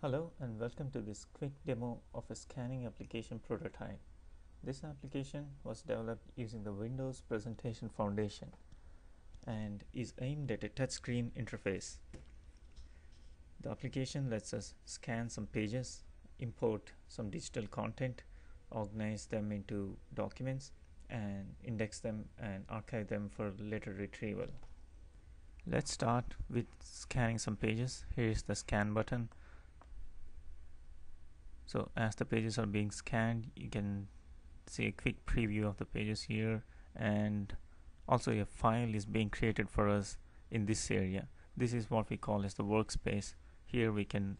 Hello and welcome to this quick demo of a scanning application prototype. This application was developed using the Windows Presentation Foundation and is aimed at a touchscreen interface. The application lets us scan some pages, import some digital content, organize them into documents, and index them and archive them for later retrieval. Let's start with scanning some pages. Here is the scan button. So as the pages are being scanned, you can see a quick preview of the pages here, and also a file is being created for us in this area. This is what we call as the workspace. Here we can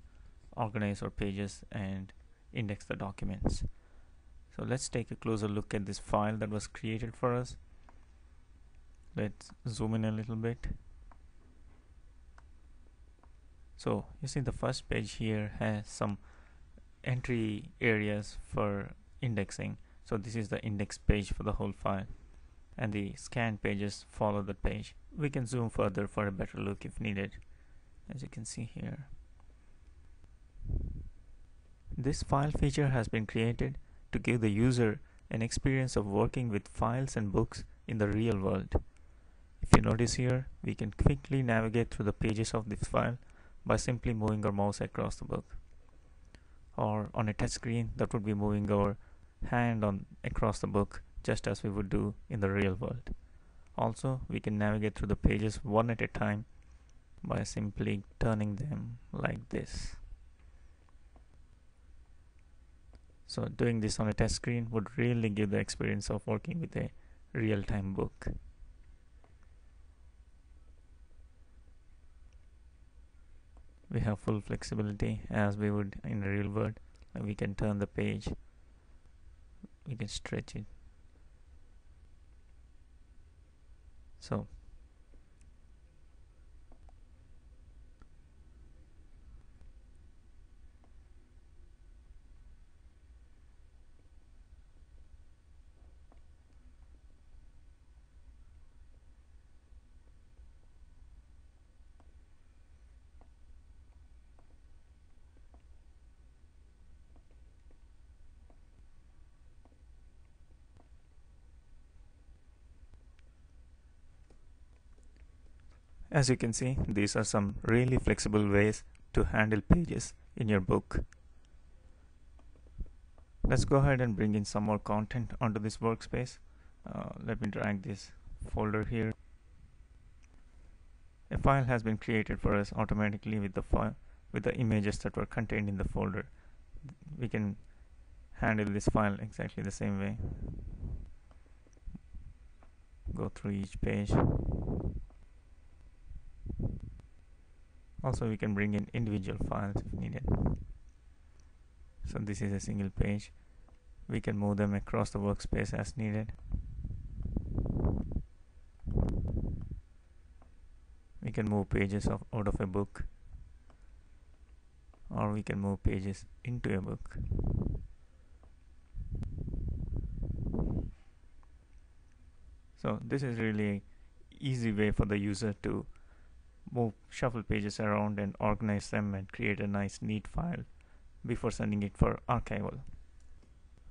organize our pages and index the documents. So let's take a closer look at this file that was created for us. Let's zoom in a little bit. So you see the first page here has some entry areas for indexing. So this is the index page for the whole file, and the scan pages follow the page. We can zoom further for a better look if needed. As you can see here, this file feature has been created to give the user an experience of working with files and books in the real world. If you notice here, we can quickly navigate through the pages of this file by simply moving our mouse across the book. Or on a touch screen, that would be moving our hand across the book, just as we would do in the real world. Also, we can navigate through the pages one at a time by simply turning them like this. So doing this on a touch screen would really give the experience of working with a real-time book. We have full flexibility as we would in the real world. We can turn the page, we can stretch it. So as you can see, these are some really flexible ways to handle pages in your book. Let's go ahead and bring in some more content onto this workspace. Let me drag this folder here. A file has been created for us automatically with the images that were contained in the folder. We can handle this file exactly the same way. Go through each page. Also, we can bring in individual files if needed. So this is a single page. We can move them across the workspace as needed. We can move pages out of a book, or we can move pages into a book. So this is really an easy way for the user to shuffle pages around and organize them and create a nice neat file before sending it for archival.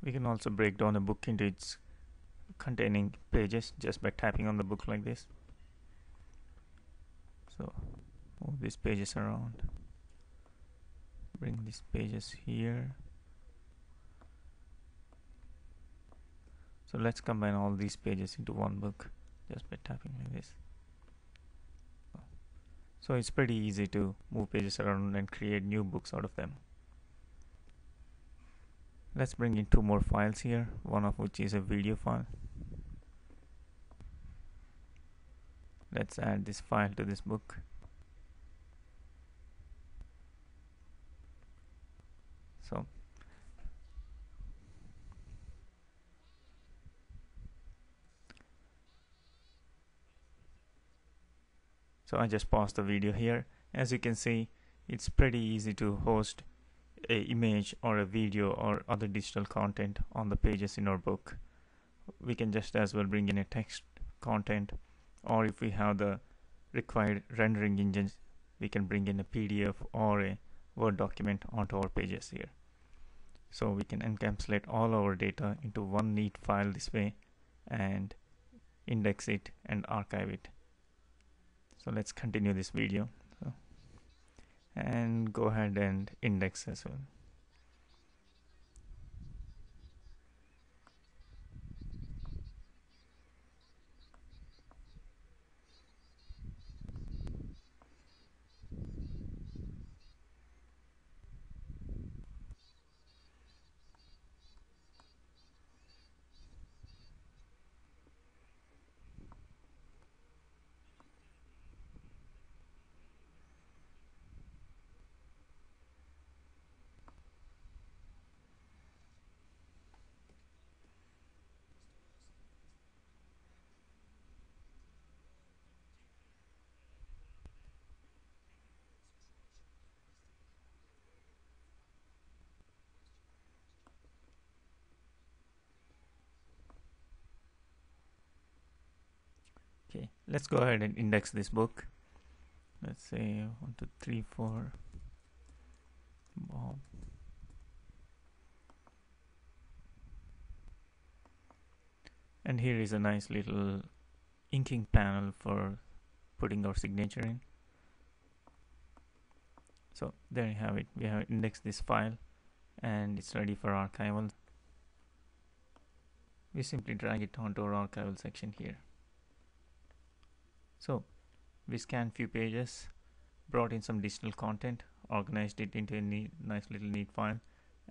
We can also break down a book into its containing pages just by tapping on the book like this. So move these pages around, bring these pages here. So let's combine all these pages into one book just by tapping like this. So it's pretty easy to move pages around and create new books out of them. Let's bring in two more files here, one of which is a video file. Let's add this file to this book. So I just paused the video here. As you can see, it's pretty easy to host an image or a video or other digital content on the pages in our book. We can just as well bring in a text content, or if we have the required rendering engines, we can bring in a PDF or a Word document onto our pages here. So we can encapsulate all our data into one neat file this way and index it and archive it. So let's continue this video. And go ahead and index as well. Okay, let's go ahead and index this book. Let's say 1, 2, 3, 4 Bob. And here is a nice little inking panel for putting our signature in. So there you have it. We have indexed this file and it's ready for archival. We simply drag it onto our archival section here. So we scanned few pages, brought in some digital content, organized it into a nice little neat file,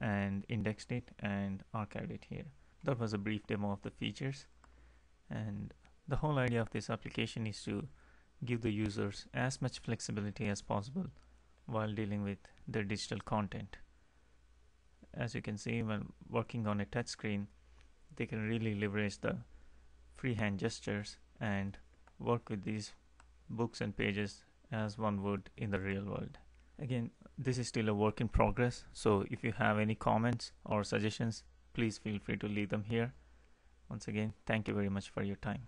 and indexed it and archived it here. That was a brief demo of the features, and the whole idea of this application is to give the users as much flexibility as possible while dealing with their digital content. As you can see, when working on a touch screen, they can really leverage the freehand gestures and work with these books and pages as one would in the real world. Again, this is still a work in progress, so if you have any comments or suggestions, please feel free to leave them here. Once again, thank you very much for your time.